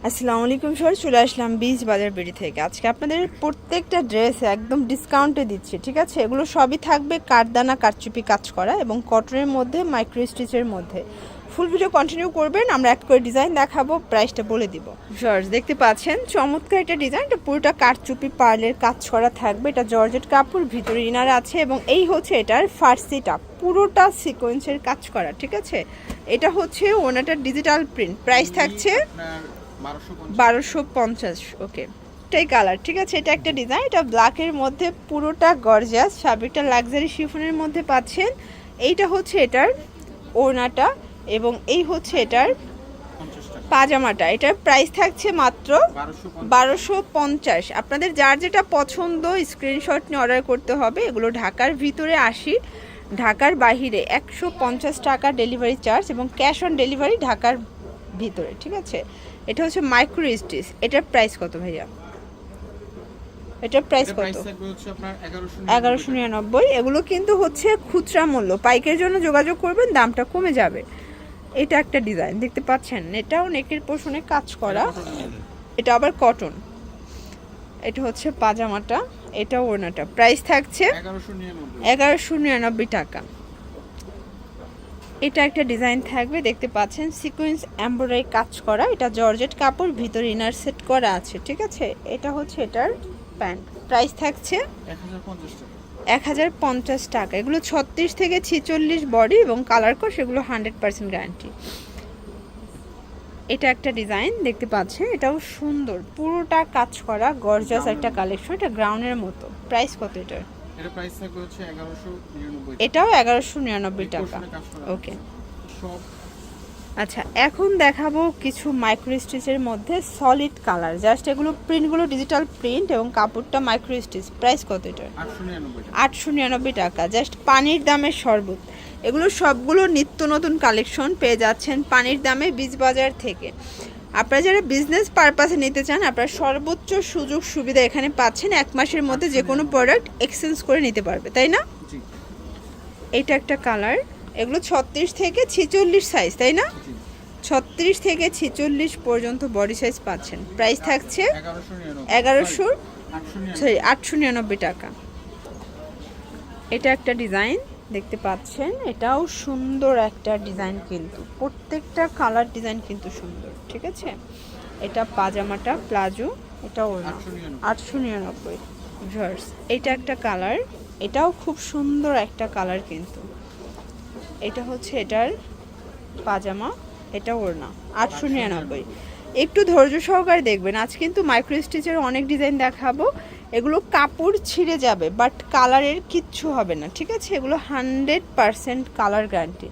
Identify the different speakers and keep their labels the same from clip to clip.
Speaker 1: আসসালামু আলাইকুম স্যার, চলে আসলাম বীজ বাজার বিডি থেকে। আজকে আপনাদের প্রত্যেকটা ড্রেসে একদম ডিসকাউন্টে দিচ্ছি, ঠিক আছে? এগুলো সবই থাকবে কাঠদানা কারচুপি কাজ করা এবং কটনের মধ্যে মাইক্রো স্টিচের মধ্যে। ফুল ভিডিও কন্টিনিউ করবেন, আমরা এক করে ডিজাইন দেখাবো, প্রাইসটা বলে দিব। জর্জ দেখতে পাচ্ছেন, চমৎকার এটা ডিজাইন, এটা পুরোটা কারচুপি পার্লের কাজ করা থাকবে। এটা জর্জেট কাপড়, ভিতরে ইনার আছে এবং এই হচ্ছে এটার ফার্সিটা, পুরোটা সিকোয়েন্সের কাজ করা, ঠিক আছে? এটা হচ্ছে ওনাটার ডিজিটাল প্রিন্ট, প্রাইস থাকছে 1250। ওকে, এটাই কালার, ঠিক আছে? এটা একটা ডিজাইন, এটা ব্ল্যাকের মধ্যে পুরোটা গর্জিয়াস, ফ্যাব্রিকটা লাক্সারি শিফনের মধ্যে পাচ্ছেন। এইটা হচ্ছে এটার ওড়নাটা এবং এই হচ্ছে এটার পাজামাটা। এটার প্রাইস থাকছে মাত্র 1250। আপনাদের যার যেটা পছন্দ স্ক্রিনশট নিয়ে অর্ডার করতে হবে। এগুলো ঢাকার ভিতরে 80, ঢাকার বাহিরে 150 টাকা ডেলিভারি চার্জ এবং ক্যাশ অন ডেলিভারি ঢাকার ভিতরে, ঠিক আছে? এটা হচ্ছে মাইক্রো স্টিচ। এটার প্রাইস কত ভাইয়া? এটার প্রাইস কত? 1199। এগুলো কিন্তু হচ্ছে খুচরা মূল্য, পাইকের জন্য যোগাযোগ করবেন, দামটা কমে যাবে। এটা একটা ডিজাইন দেখতে পাচ্ছেন, এটাও নেকের পোর্শনে কাজ করা, এটা আবার কটন। এটা হচ্ছে পাজামাটা, এটা ওড়নাটা, প্রাইস থাকছে 1199 টাকা। এটা একটা ডিজাইন থাকবে, দেখতে পাচ্ছেন সিকোয়েন্স এমব্রয়ডারি কাজ করা, এটা জর্জেট কাপড়, ভিতরে ইনার সেট করা আছে, ঠিক আছে? এটা হচ্ছে এটার প্যান্ট, প্রাইস থাকছে 1050 টাকা। এগুলো 36 থেকে 46 বডি এবং কালার কর, সেগুলো 100% গ্যারান্টি। এটা একটা ডিজাইন দেখতে পাচ্ছেন, এটাও সুন্দর, পুরোটা কাজ করা গর্জাস একটা কালেকশন, এটা গ্রাউন্ডের মতো। প্রাইস কত এটার?
Speaker 2: এটা প্রাইস থাকবে হচ্ছে 1199।
Speaker 1: এটাও 1199 টাকা। ওকে, আচ্ছা এখন দেখাবো কিছু মাইক্রো স্টিচের মধ্যে সলিড কালার, জাস্ট এগুলো প্রিন্টগুলো ডিজিটাল প্রিন্ট এবং কাপড়টা মাইক্রো স্টিচ। প্রাইস কত এটার? 899 টাকা। জাস্ট পানির দামের শরবত। এগুলো সবগুলো নিত্য নতুন কালেকশন পেয়ে যাচ্ছেন পানির দামে বীজ বাজার থেকে। আপনারা যারা বিজনেস পারপাসে নিতে চান, আপনারা সর্বোচ্চ সুযোগ সুবিধা এখানে পাচ্ছেন। 1 মাসের মধ্যে যে কোনো প্রোডাক্ট এক্সচেঞ্জ করে নিতে পারবে, তাই না? এটা একটা কালার, এগুলো 36 থেকে 46 সাইজ, তাই না? 36 থেকে 46 পর্যন্ত বডি সাইজ পাচ্ছেন। প্রাইস থাকছে 899 টাকা। এটা একটা ডিজাইন দেখতে পাচ্ছেন, এটাও সুন্দর একটা ডিজাইন, কিন্তু প্রত্যেকটা কালার ডিজাইন কিন্তু সুন্দর, ঠিক আছে? এটা পাজামাটা প্লাজো, এটা ওড়না, 899 ভিউয়ার্স। এটা একটা কালার, এটাও খুব সুন্দর একটা কালার কিন্তু। এটা হচ্ছে এটার পাজামা, এটা ওড়না, 899। একটু ধৈর্য সহকারে দেখবেন, আজ কিন্তু মাইক্রো স্টিচের অনেক ডিজাইন দেখাবো। এগুলো কাপড় ছিঁড়ে যাবে বাট কালারের কিচ্ছু হবে না, ঠিক আছে? এগুলো 100% কালার গ্যারান্টি।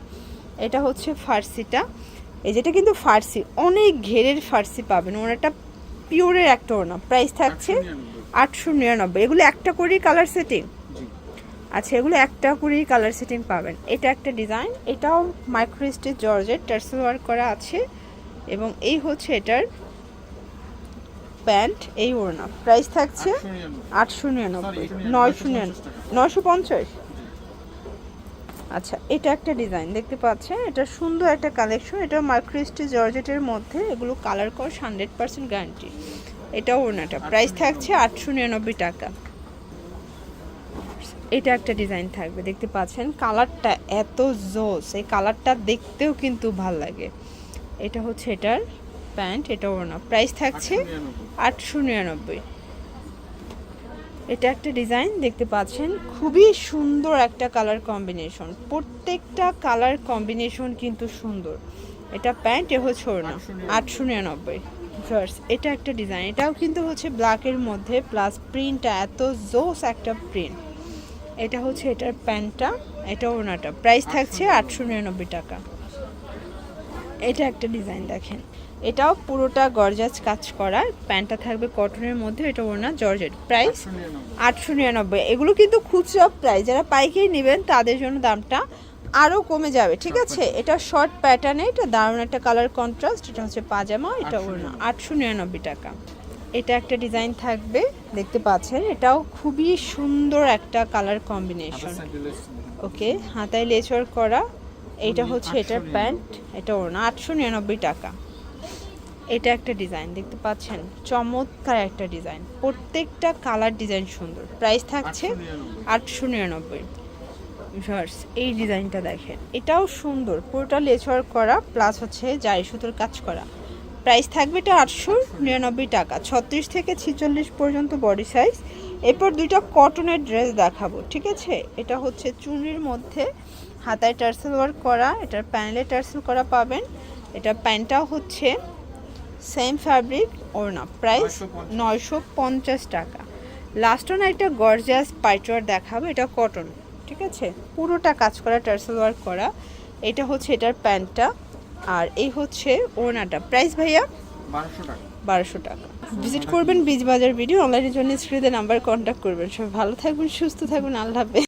Speaker 1: এটা হচ্ছে ফার্সিটা, এই যেটা কিন্তু ফার্সি, অনেক ঘেরের ফার্সি পাবেন, ওনাটা পিওরের একটা ওড়না। প্রাইস থাকছে 899। এগুলো একটা করেই কালার সেটিং, আচ্ছা এগুলো একটা করেই কালার সেটিং পাবেন। এটা একটা ডিজাইন, এটাও micro stitch georgette tassel work করা আছে এবং এই হচ্ছে এটার প্যান্ট, এই ওড়না। প্রাইস থাকছে 899, 950। আচ্ছা এটা একটা ডিজাইন দেখতে পাচ্ছেন, এটা সুন্দর একটা কালেকশন, এটা মাইক্রো স্টিচ জর্জেটের মধ্যে, এগুলো কালার কর 100% গ্যারান্টি। এটা ওড়নাটা, প্রাইস থাকছে 899 টাকা। এটা একটা ডিজাইন থাকবে, দেখতে পাচ্ছেন কালারটা এত জোস, এই কালারটা দেখতেও কিন্তু ভাল লাগে। এটা হচ্ছে এটার প্যান্ট, এটা ওড়না, প্রাইস থাকছে 899। এটা একটা ডিজাইন দেখতে পাচ্ছেন, খুবই সুন্দর একটা কালার কম্বিনেশন, প্রত্যেকটা কালার কম্বিনেশন কিন্তু সুন্দর। এটা প্যান্ট, এ হচ্ছে ওড়না, 899। ফার্স্ট এটা একটা ডিজাইন, এটাও কিন্তু হচ্ছে ব্ল্যাকের মধ্যে প্লাস প্রিন্টটা এত জোস একটা প্রিন্ট। এটা হচ্ছে এটার প্যান্টটা, এটা ওড়নাটা, প্রাইস থাকছে 899 টাকা। এটা একটা ডিজাইন দেখেন, এটাও পুরোটা গর্জাস কাজ করা, প্যান্টটা থাকবে কটনের মধ্যে, এটা ওড়না জর্জেট, প্রাইস 899। এগুলো কিন্তু খুচরা প্রাইস, যারা পাইকারি নেবেন তাদের জন্য দামটা আরও কমে যাবে, ঠিক আছে? এটা শর্ট প্যাটার্নে, এটা দারুণ একটা কালার কন্ট্রাস্ট। এটা হচ্ছে পাজামা, এটা ওড়না, 899 টাকা। এটা একটা ডিজাইন থাকবে দেখতে পাচ্ছেন, এটাও খুবই সুন্দর একটা কালার কম্বিনেশন। ওকে, হাতায় লেস ওয়ার্ক করা, এইটা হচ্ছে এটার প্যান্ট, এটা ওড়না, 899 টাকা। এটা একটা ডিজাইন দেখতে পাচ্ছেন, চমৎকার একটা ডিজাইন, প্রত্যেকটা কালার ডিজাইন সুন্দর। প্রাইস থাকছে 899। এই ডিজাইনটা দেখেন, এটাও সুন্দর, পুরোটা লেচওয়ার করা প্লাস হচ্ছে জারি সুতোর কাজ করা। প্রাইস থাকবে এটা 899 টাকা, 36 থেকে 46 পর্যন্ত বডি সাইজ। এরপর দুইটা কটনের ড্রেস দেখাবো, ঠিক আছে? এটা হচ্ছে চুনরির মধ্যে হাতায় টার্সেল ওয়ার্ক করা, এটার প্যানেলে টার্সেল করা পাবেন। এটা প্যান্টটাও হচ্ছে সেম ফ্যাব্রিক, ওড়না। প্রাইস 950 টাকা। লাস্ট অন একটা গর্জিয়াস পাইটওয়ার দেখাবো, এটা কটন, ঠিক আছে? পুরোটা কাজ করা, টার্সেল ওয়ার্ক করা। এটা হচ্ছে এটার প্যান্টটা, আর এই হচ্ছে ওড়নাটা। প্রাইস ভাইয়া 1200 টাকা। ভিজিট করবেন বীজ বাজার ভিডিও, অনলাইনের জন্য স্ক্রিনে নাম্বার কন্ট্যাক্ট করবেন। সবাই ভালো থাকবেন, সুস্থ থাকবেন, আল্লাহ হাফেজ।